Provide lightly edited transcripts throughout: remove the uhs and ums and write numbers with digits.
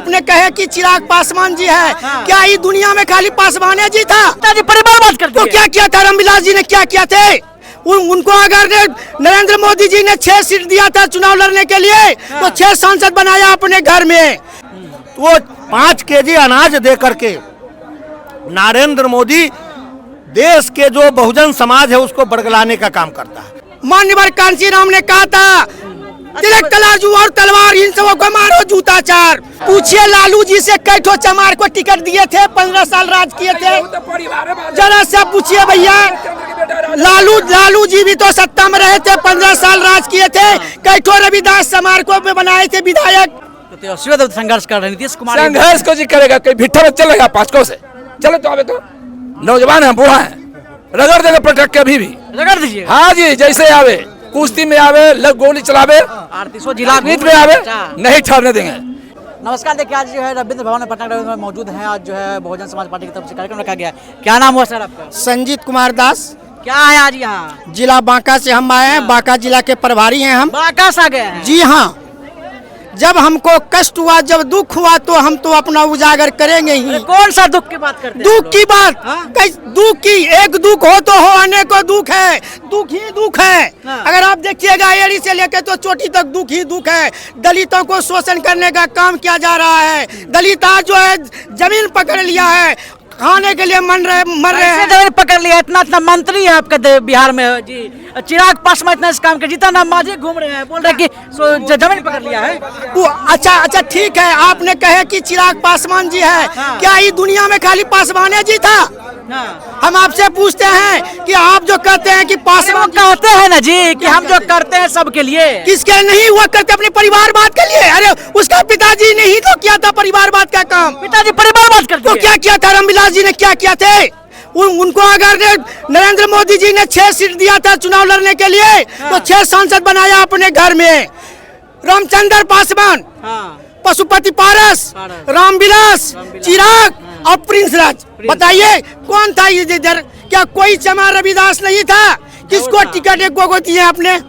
आपने कहे कि चिराग पासवान जी है, क्या ये दुनिया में खाली पासवान जी था? परिवार बात करते तो क्या किया था रामविलास जी ने, क्या किया थे? उनको अगर नरेंद्र मोदी जी ने 6 सीट दिया था चुनाव लड़ने के लिए, तो 6 सांसद बनाया अपने घर में। वो 5 केजी अनाज दे करके नरेंद्र मोदी देश के जो बहुजन समाज है उसको बड़गलाने का काम करता है। मान्यवर कांशीराम ने कहा था, तिलक तराजू और तलवार इन सबों को मारो जूता चार। पूछिए लालू जी से, कैठो चमार को टिकट दिए थे, 15 साल राज किए थे? जरा से पूछिए भैया, लालू जी भी तो सत्ता में रहे थे, 15 साल राज किए थे। कैठो रविदास चमार को बनाए थे विधायक। तो संघर्ष कर रहे नीतीश कुमार, संघर्ष को जी करेगा, कोई भिट्ठा में चलेगा पाँचकों से? चलो तो आवे तो नौजवान है, बूढ़ा है, रगड़ देगा पटक के, अभी भी रगड़ दीजिए। हाँ जी, जैसे आवे कुश्ती में आवे, लग गोली चलावे, जिला जीत में आवे, नहीं ठहरने देंगे। नमस्कार, देखिए आज जो है रविंद्र भवन में पटना में मौजूद हैं। आज जो है बहुजन समाज पार्टी की तरफ से कार्यक्रम रखा गया। क्या नाम हुआ सर आपका? संजीत कुमार दास। क्या है आज यहाँ? जिला बांका से हम आए हैं, बांका जिला के प्रभारी हैं हम। बांका से आ गए हैं? जी हाँ, जब हमको कष्ट हुआ, जब दुख हुआ, तो हम तो अपना उजागर करेंगे ही। कौन सा दुख की बात करते हैं? दुख की बात, दुख की, एक दुख हो तो हो, अनेकों दुख है, दुख ही दुख है। अगर आप देखिएगा एड़ी से लेकर तो चोटी तक दुख ही दुख है। दलितों को शोषण करने का काम किया जा रहा है। दलित आज जो है जमीन पकड़ लिया है, खाने के लिए मर रहे हैं। जमीन पकड़ लिया, इतना मंत्री है आपके बिहार में जी। चिराग पासवान इतना इस काम के, जीता ना मांझी घूम रहे हैं, बोल रहे कि जमीन पकड़ लिया है। वो अच्छा ठीक है, आपने कहे कि चिराग पासवान जी है, क्या ये दुनिया में खाली पासवान जी था? हम आपसे पूछते हैं कि आप जो कहते हैं कि पासवान कहते हैं ना जी कि हम जो करते हैं सबके लिए, किसके नहीं हुआ करते? अपने परिवारवाद के लिए। अरे उसका पिताजी ने ही तो किया था परिवारवाद का काम। पिताजी परिवारवाद करते, तो क्या किया था रामविलास जी ने, क्या किया थे? उनको अगर नरेंद्र मोदी जी ने 6 सीट दिया था चुनाव लड़ने के लिए, तो 6 सांसद बनाया अपने घर में। रामचंद्र पासवान, पशुपति पारस, रामविलास, चिराग और प्रिंस राज। बताइए कौन था इधर? क्या कोई चमार रविदास नहीं था? किसको टिकट एक को दिए आपने?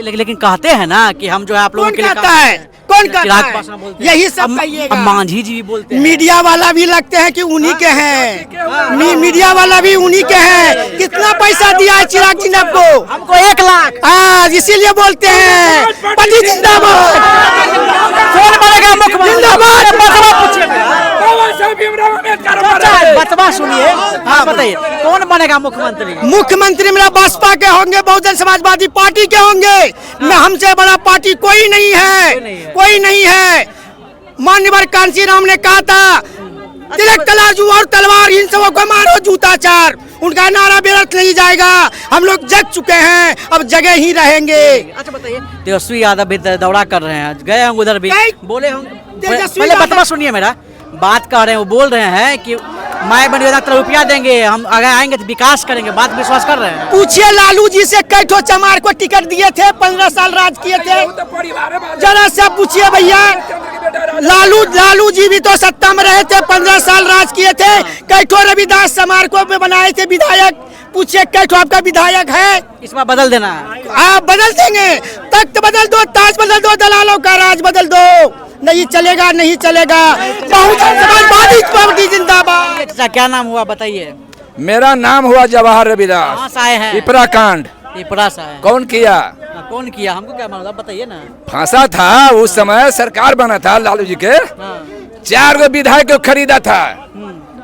लेकिन कहते हैं ना कि हम जो है आप लोगों के लिए कहता है, कौन कहता है? यही सब कहिएगा। मांझी जी भी बोलते हैं, मीडिया वाला भी लगते हैं कि उन्हीं के हैं। मीडिया वाला भी उन्हीं के हैं। कितना पैसा दिया है चिराग जी ने आपको? हमको 1 लाख। हाँ, इसीलिए बोलते हैं पति जिंदाबाद। कौन बनेगा मुख्यमंत्री? जिंदाबाद। बतवा सुनिए, हाँ बताइए, कौन बनेगा मुख्यमंत्री? मुख्यमंत्री मेरा बसपा के होंगे, बहुजन समाजवादी पार्टी के होंगे। मैं हमसे बड़ा पार्टी कोई नहीं है, कोई नहीं है। मान्यवर कांशीराम ने कहा था, तिलक तराजू और तलवार इन सबों को मारो जूता चार। उनका नारा व्यर्थ नहीं जाएगा। हम लोग जग चुके हैं, अब जगह ही रहेंगे। अच्छा बताइए, तेजस्वी यादव भी दौरा कर रहे हैं, गए होंगे उधर भी, बोले होंगे। पहले बतवा सुनिए, मेरा बात कर रहे हैं, वो बोल रहे हैं कि माय बन योजना रुपया देंगे, हम अगर आएंगे तो विकास करेंगे, बात विश्वास कर रहे हैं। पूछिए लालू जी से, कैठो चमार को टिकट दिए थे, 15 साल राज किए थे? जरा से पूछिए भैया, लालू जी भी तो सत्ता में रहे थे, 15 साल राज किए थे। कैठो रविदास चमार को बनाए थे विधायक। पूछिए कैठो आपका विधायक है? इस बार बदल देना है। आप बदल देंगे, तख्त बदल दो, ताज बदल दो, दलालों का राज बदल दो। नहीं चलेगा, नहीं चलेगा। बहुजन समाजवादी पार्टी जिंदाबाद। अच्छा, क्या नाम हुआ बताइए? मेरा नाम हुआ जवाहर रविदास। कहाँ से आए हैं? पिपरा कांड। पिपरा से आए। कौन किया? कौन किया, हमको क्या मालूम, बताइए ना। फांसा था उस समय, सरकार बना था लालू जी के। 4 गो विधायक को खरीदा था।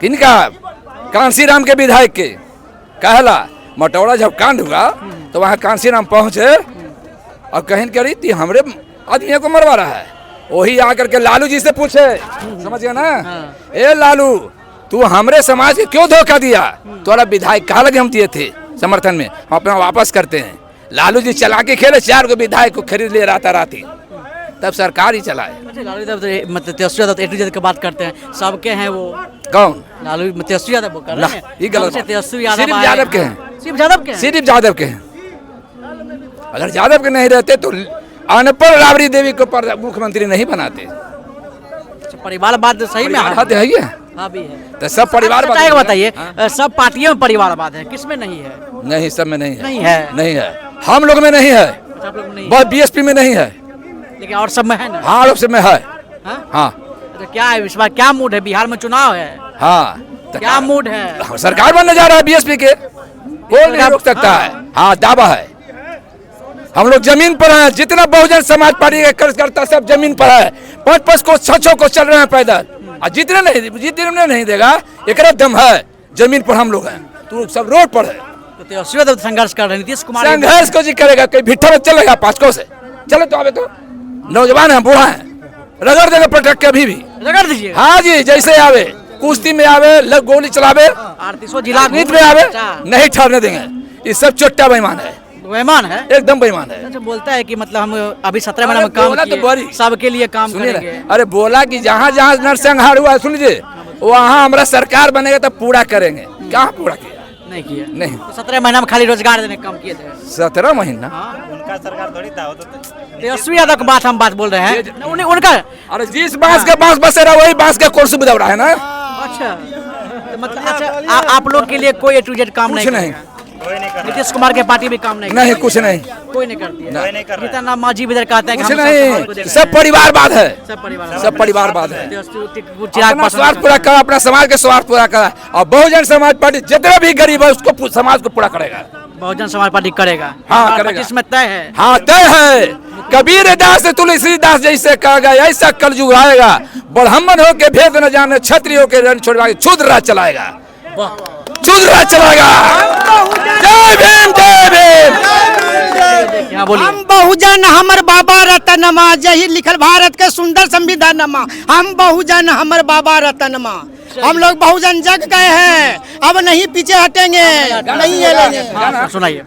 किनका? कांशीराम के विधायक के। कहला मटौड़ा जब कांड हुआ तो वहाँ कांशीराम पहुंचे और कहीं करी थी हमरे आदमी को मरवा रहा है। वही आकर के लालू जी से पूछे, समझ गया ना? ए लालू, तू हमरे समाज के क्यों धोखा दिया? तोरा विधायक कहा लगे हम दिए थे समर्थन में, हम अपना वापस करते हैं। लालू जी चला के खेले, 4 गो विधायक को खरीद ले राती, तब सरकार ही चलाए। Lalu Yadav Tejashwi Yadav A to Z की बात करते हैं, सबके हैं वो। कौन? लालू तेजस्वी यादव कर रहे हैं। ये गलत। तेजस्वी यादव सिर्फ यादव के हैं, सिर्फ यादव के, सिर्फ यादव के हैं। अगर यादव के नहीं रहते तो अनपढ़ राबड़ी देवी को मुख्यमंत्री नहीं बनाते। परिवारवाद सही में है ये? हाँ भी है। तो सब परिवार बताइए, सब पार्टियों में परिवारवाद है, किसमें नहीं है? नहीं, सब में नहीं है। नहीं है, नहीं है। हम लोग में नहीं है, आप लोग नहीं, बहुत BSP में नहीं है, लेकिन और सब में है ना? हाँ लोग सब में है। हाँ, तो क्या है इस बार, क्या मूड है? बिहार में चुनाव है, हाँ तो क्या मूड है? सरकार बनने जा रहा है बीएसपी के, कोई नहीं रोक सकता है। हाँ दावा है, हम लोग जमीन पर हैं, जितना बहुजन समाज पार्टी का कार्यकर्ता सब जमीन पर है, 5-5 को 6-6 को चल रहे हैं पैदल, और जितने नहीं देगा एक दम है, जमीन पर हम लोग हैं, तो सब रोड पर है। तो तेजस्वी तो संघर्ष कर रहे हैं, नीतीश कुमार संघर्ष को जी करेगा, कहीं भिट्ठा में चलेगा 5 को से, चलो तो आवे तो नौजवान है, बूढ़ा है, रगड़ देंगे पटक के अभी भी, रगड़ दीजिए। हाँ जी, जैसे आवे कुश्ती में आवे, लग गोली चलावे, आरतीसो जिला राजनीति में आवे, नहीं ठहरने देंगे। ये सब चोट्टा बेईमान है, बेईमान है, एकदम बेईमान है। अच्छा बोलता है कि मतलब हम अभी 17 महीना में काम बोला तो किए, बड़ी। सबके लिए काम सुनिए करेंगे। ना, अरे बोला कि जहाँ जहाँ नरसंहार हुआ, सुन लीजिए, वहाँ हमारा सरकार बनेगा तो पूरा करेंगे। कहाँ पूरा किया? नहीं किया। नहीं। तो 17 महीना में खाली रोजगार देने का काम किए थे। 17 महीना उनका सरकार थोड़ी था, वो तो तेजस्वी यादव की बात बोल रहे हैं उनका। अरे जिस बांस के बांस बसेरा वही बांस का कोर्स दब रहा है ना। अच्छा तो मतलब अच्छा आप लोग के लिए कोई A to Z काम कुछ नहीं नहीं। करेगा? कोई नहीं कर नीतीश कुमार के पार्टी भी काम नहीं नहीं, कुछ नहीं, कोई नहीं करती है। कोई नहीं कर रहा है। जितना मांझी भी इधर कहते हैं कि कुछ हम सब समाज को नहीं, देख सब रहे हैं। परिवारवाद है, सब परिवार सब परिवारवाद है। चिराग अपना पासवान स्वार्थ पूरा कर, अपना समाज के स्वार्थ पूरा कर, और बहुजन समाज पार्टी जितना भी गरीब है उसको समाज को पूरा करेगा। बहुजन समाज पार्टी करेगा। हाँ, करेगा। 25 में तय है। हाँ तय है, कबीर दास तुलसीदास जैसे कहा गया, ऐसा कलयुग आएगा, ब्राह्मण हो के भेद न जाने, क्षत्रिय हो के रण छोड़वा के क्षुद्र राज चलाएगा, क्षुद्र राज चलाएगा। जय भीम, जय भीम। हाँ बोलिए। हम बहुजन हमर बाबा रतनमा, यही लिखल भारत के सुंदर संविधानमा। हम बहुजन हमर बाबा रतनमा, हम लोग बहुजन जग गए हैं, अब नहीं पीछे हटेंगे, नहीं हिलेंगे। हाँ, सुनाइए।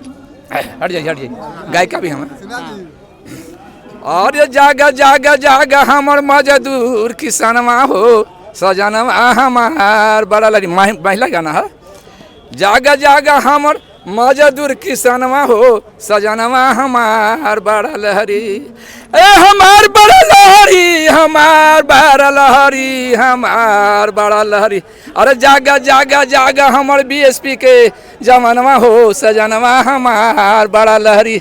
हट जाइए, गायिका भी हम और जागा जागा जागा हमर मजदूर किसानमा हो, सजनवा हमार बड़ा लड़ी महिला गाना है। जागा जागा हमर मजदूर किसानमा हो, सजनवा हमार बड़ा लहरी, ए हमार बड़ा लहरी, हमार बड़ा लहरी, हमार बड़ा लहरी। अरे जागा जागा जागा हमर बीएसपी के जमानवा हो, सजनवा हमार बड़ा लहरी।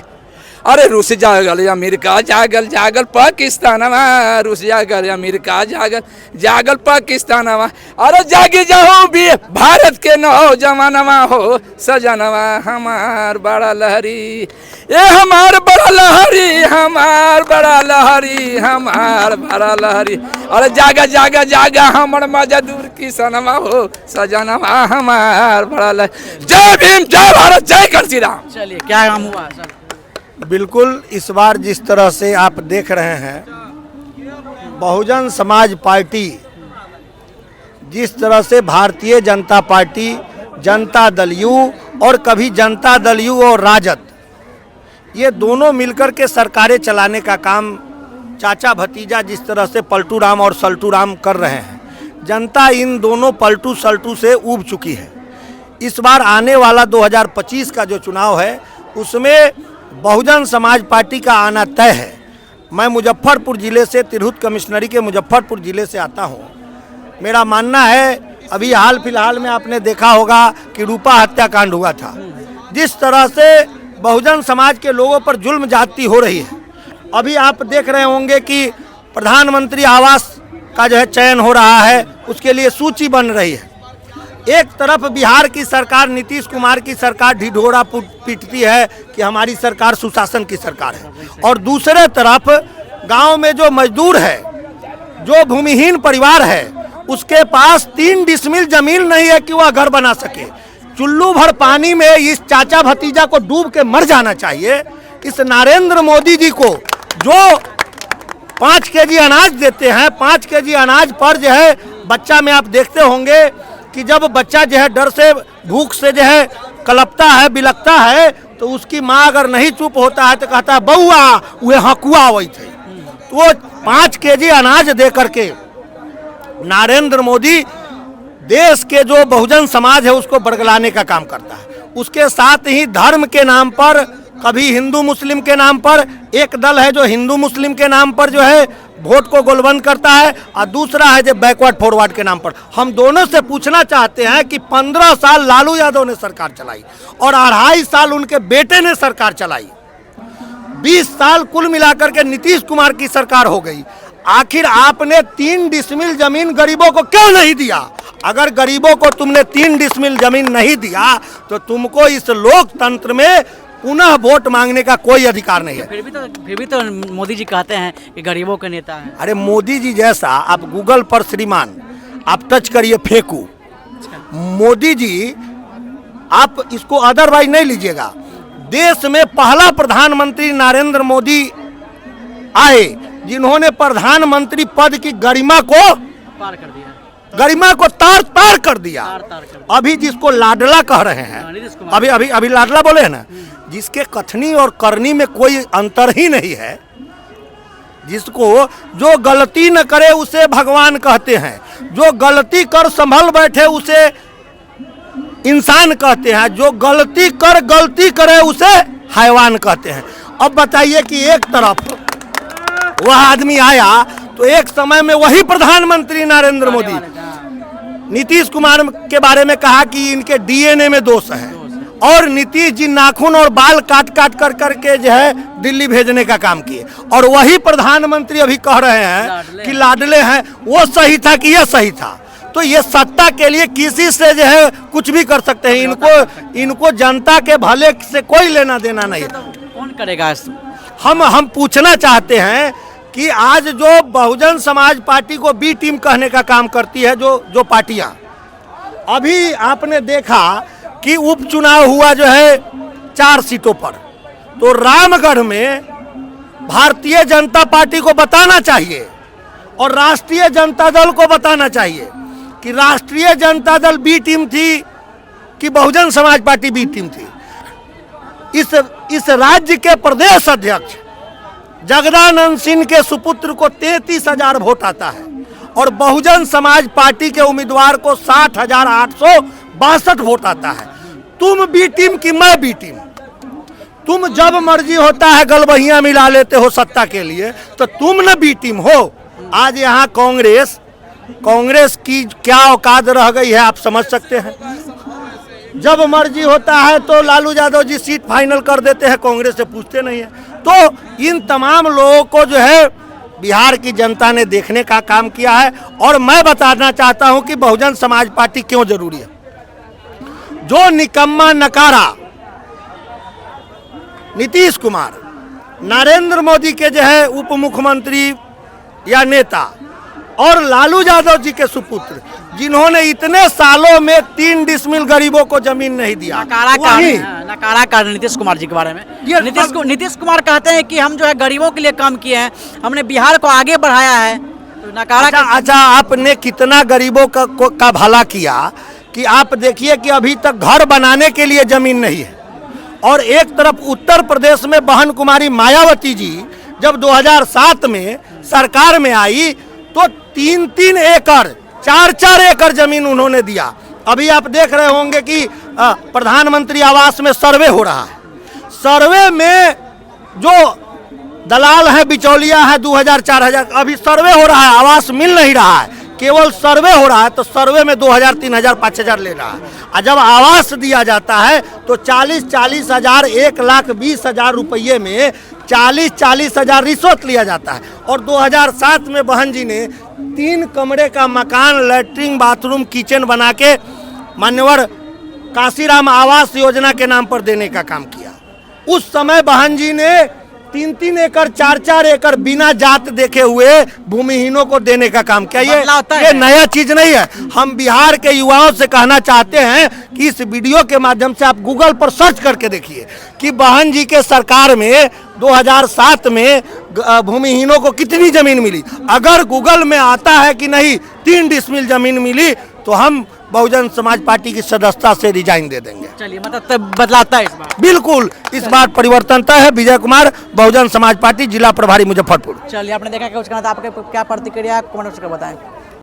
अरे रूस जागल अमेरिका जागल, जागल पाकिस्तानवा, रूस जागल अमेरिका जागल, जागल पाकिस्तानवा। अरे जागी जाओ भी भारत के नौजवानवा हो, सजनवा हमार बड़ा लहरी, ये हमार बड़ा लहरी, हमार बड़ा लहरी, हमार बड़ा लहरी। अरे जागा जागा जागा हमर मजदूर किसानवा हो, सजनवा हमार बड़ा लहरी। जय भीम, जय भारत, जय कर श्री राम। चलिए क्या काम हुआ सर? बिल्कुल, इस बार जिस तरह से आप देख रहे हैं, बहुजन समाज पार्टी जिस तरह से भारतीय जनता पार्टी, जनता दल यू और कभी जनता दल यू और राजद, ये दोनों मिलकर के सरकारें चलाने का काम चाचा भतीजा जिस तरह से पलटू राम और सल्टू राम कर रहे हैं, जनता इन दोनों पलटू सल्टू से ऊब चुकी है। इस बार आने वाला 2025 का जो चुनाव है उसमें बहुजन समाज पार्टी का आना तय है। मैं मुजफ्फरपुर ज़िले से, तिरहुत कमिश्नरी के मुजफ्फरपुर ज़िले से आता हूँ। मेरा मानना है, अभी हाल फिलहाल में आपने देखा होगा कि रूपा हत्याकांड हुआ था। जिस तरह से बहुजन समाज के लोगों पर जुल्म ज्यादती हो रही है, अभी आप देख रहे होंगे कि प्रधानमंत्री आवास का जो है चयन हो रहा है, उसके लिए सूची बन रही है। एक तरफ बिहार की सरकार, नीतीश कुमार की सरकार ढिढोरा पीटती है कि हमारी सरकार सुशासन की सरकार है, और दूसरे तरफ गांव में जो मजदूर है, जो भूमिहीन परिवार है, उसके पास 3 डिसमिल जमीन नहीं है कि वह घर बना सके। चुल्लू भर पानी में इस चाचा भतीजा को डूब के मर जाना चाहिए। इस नरेंद्र मोदी जी को जो 5 केजी अनाज देते हैं, 5 केजी अनाज पर जो है बच्चा में आप देखते होंगे कि जब बच्चा जो है डर से, भूख से जो है कलपता है, बिलकता है, तो उसकी माँ अगर नहीं चुप होता है तो कहता है बउआ वे हकुआ वही थे। तो वो 5 केजी अनाज दे करके नरेंद्र मोदी देश के जो बहुजन समाज है उसको बरगलाने का काम करता है। उसके साथ ही धर्म के नाम पर, कभी हिंदू मुस्लिम के नाम पर, एक दल है जो हिंदू मुस्लिम के नाम पर जो है वोट को गोलबंद करता है, और दूसरा है जो बैकवर्ड फॉरवर्ड के नाम पर। हम दोनों से पूछना चाहते हैं कि 15 साल लालू यादव ने सरकार चलाई और 2.5 साल उनके बेटे ने सरकार चलाई, 20 साल कुल मिलाकर के नीतीश कुमार की सरकार हो गई। आखिर आपने 3 डिसमिल जमीन गरीबों को क्यों नहीं दिया? अगर गरीबों को तुमने 3 डिसमिल जमीन नहीं दिया तो तुमको इस लोकतंत्र में पुनः वोट मांगने का कोई अधिकार नहीं है। फिर भी तो मोदी जी कहते हैं कि गरीबों के नेता हैं। अरे मोदी जी जैसा आप गूगल पर श्रीमान आप टच करिए फेंकू, मोदी जी आप इसको अदरवाइज नहीं लीजिएगा। देश में पहला प्रधानमंत्री नरेंद्र मोदी आए जिन्होंने प्रधानमंत्री पद की गरिमा को पार कर दिया, गरिमा को तार तार कर दिया। तार कर दिया। अभी जिसको लाडला कह रहे हैं, नीतीश कुमार। अभी अभी अभी लाडला बोले हैं ना, जिसके कथनी और करनी में कोई अंतर ही नहीं है, जिसको जो गलती न करे उसे भगवान कहते हैं, जो गलती कर संभल बैठे उसे इंसान कहते हैं, जो गलती करे उसे हैवान कहते हैं। अब बताइए कि एक तरफ वह आदमी आया तो एक समय में वही प्रधानमंत्री नरेंद्र मोदी नीतीश कुमार के बारे में कहा कि इनके डीएनए में दोष है, और नीतीश जी नाखून और बाल काट काट कर करके जो है दिल्ली भेजने का काम किए, और वही प्रधानमंत्री अभी कह रहे हैं कि लाडले हैं। वो सही था कि यह सही था? तो ये सत्ता के लिए किसी से जो है कुछ भी कर सकते हैं। इनको जनता के भले से कोई लेना देना नहीं है। कौन करेगा? हम पूछना चाहते हैं कि आज जो बहुजन समाज पार्टी को बी टीम कहने का काम करती है जो पार्टियां, अभी आपने देखा कि उपचुनाव हुआ जो है 4 सीटों पर, तो रामगढ़ में भारतीय जनता पार्टी को बताना चाहिए और राष्ट्रीय जनता दल को बताना चाहिए कि राष्ट्रीय जनता दल बी टीम थी कि Bahujan Samaj party B team थी। इस राज्य के प्रदेश अध्यक्ष जगदानंद सिंह के सुपुत्र को 33,000 वोट आता है और बहुजन समाज पार्टी के उम्मीदवार को 60,862 वोट आता है। तुम बी टीम कि मैं बी टीम? तुम जब मर्जी होता है गलबहियां मिला लेते हो सत्ता के लिए, तो तुम न बी टीम हो। आज यहाँ कांग्रेस की क्या औकात रह गई है आप समझ सकते हैं। जब मर्जी होता है तो लालू यादव जी सीट फाइनल कर देते हैं, कांग्रेस से पूछते नहीं है। तो इन तमाम लोगों को जो है बिहार की जनता ने देखने का काम किया है, और मैं बताना चाहता हूं कि बहुजन समाज पार्टी क्यों जरूरी है। जो निकम्मा नकारा नीतीश कुमार, नरेंद्र मोदी के जो है उप मुख्यमंत्री या नेता, और लालू यादव जी के सुपुत्र, जिन्होंने इतने सालों में 3 डिसमिल गरीबों को जमीन नहीं दिया। नकारा कर नीतीश कुमार जी के बारे में नीतीश कुमार कहते हैं कि हम जो है गरीबों के लिए काम किए हैं, हमने बिहार को आगे बढ़ाया है। तो नकारा अच्छा, आपने कितना गरीबों का भला किया कि आप देखिए कि अभी तक घर बनाने के लिए जमीन नहीं है। और एक तरफ उत्तर प्रदेश में बहन कुमारी मायावती जी जब 2007 में सरकार में आई तो 3-3 एकड़ 4-4 एकड़ जमीन उन्होंने दिया। अभी आप देख रहे होंगे कि प्रधानमंत्री आवास में सर्वे हो रहा है। सर्वे में जो दलाल है, बिचौलिया है, 2,000-4,000 अभी सर्वे हो रहा है, आवास मिल नहीं रहा है, केवल सर्वे हो रहा है। तो सर्वे में 2,000-3,000 5,000 ले रहा है, और जब आवास दिया जाता है तो 40-40 हजार 1,20,000 रुपये में 40-40 हजार रिश्वत लिया जाता है। और 2007 में बहन जी ने 3 कमरे का मकान, लैट्रिन, बाथरूम, किचन बना के मान्यवर काशीराम आवास योजना के नाम पर देने का काम किया। उस समय बहन जी ने 3-3 एकड़ 4-4 एकड़ बिना जात देखे हुए भूमिहीनों को देने का काम किया। ये नया चीज नहीं है। हम बिहार के युवाओं से कहना चाहते हैं कि इस वीडियो के माध्यम से आप गूगल पर सर्च करके देखिए कि बहन जी के सरकार में 2007 में भूमिहीनों को कितनी जमीन मिली। अगर गूगल में आता है कि नहीं 3 डिसमिल जमीन मिली तो हम बहुजन समाज पार्टी की सदस्यता से रिजाइन दे देंगे। चलिए, मतलब बदलाता है इस बार। बिल्कुल, इस बार परिवर्तन तय है। विजय कुमार, बहुजन समाज पार्टी, जिला प्रभारी मुजफ्फरपुर। चलिए, आपने देखा कि उसका आपके क्या प्रतिक्रिया कमेंट कर बताएं।